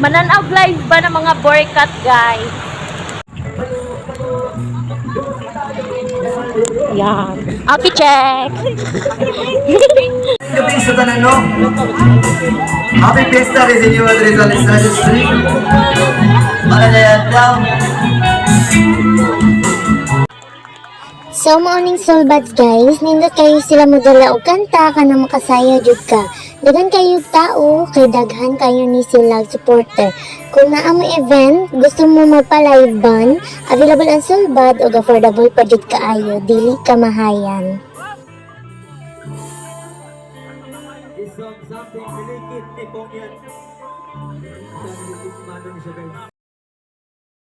Mananaog live ba ng mga boycott, guys? Yan. Okay, check. Gabi sa tanan, no? Happy Fiesta rin sa inyo at Rizal Estrada Street. Malalayan daw. So, morning soul buds guys, nindot kayo sila modala og kanta ka na makasaya jud ka. Daghan kayo tao, kay daghan kayo ni sila supporter. Kung naa mo event, gusto mo magpa-live band, available ang soul bud og affordable pa jud kaayo, dili ka mahayan.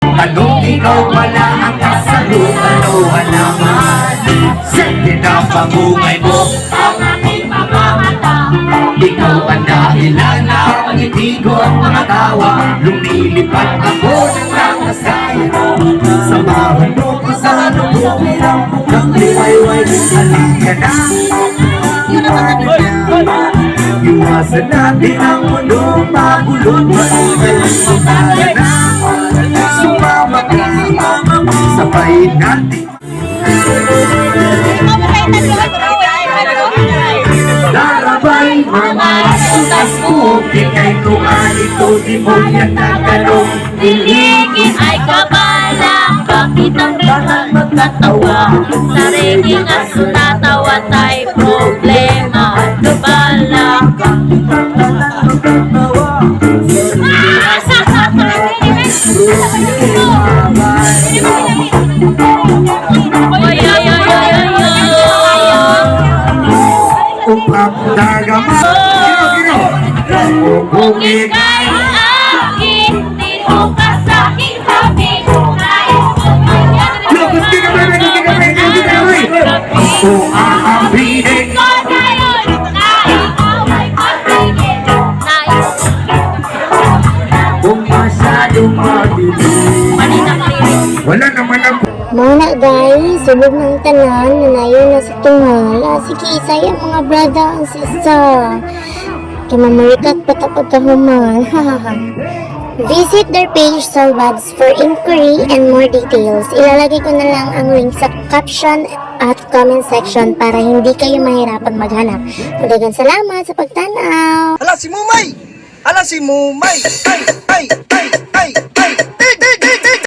Anong ikaw wala ang kasalutan o halaman? Sige na pangungay mo ang aking mga mata. Ikaw ang dahilan na pangitigo ang mga tawa. Lumilipad ako ng nakasaya. Samahan mo ko sa lubungin ang mukhang liwayway. Halika na, iwasan natin ang mundo magulot. Halika na, sumama ka, sabay natin. Darabay mga sutas ko, kikay kung alito di mo yan natanong. Diligin ay kabalang, bakit ang lahat magkatawa? Sa reging at sunatawa tayo problema. Ano bala? Upang dagama, Kung ika'y akin, di mo ka sa'king sabi. Nais ko manyan. Locos, di ka ba? Ako aabihin. Ko na yun, na ikaw ay pagpigil. Nais Kung masyadong mabilis, Manina Maririn. wala naman ako. Muna guys, subog ng tanan, nanayon na sa tungal. Sige, isaya mga brother and sister. Kaya mamarikat patapag kahuman. Visit their page Soulbuds for inquiry and more details. Ilalagay ko na lang ang link sa caption at comment section para hindi kayo mahirapan maghanap. Maraming salamat sa pagtanaw! Ala si Mumay! Ala si Mumay! Ay! Ay! Ay! Ay! Ay! Ay! Ay! Ay! Ay!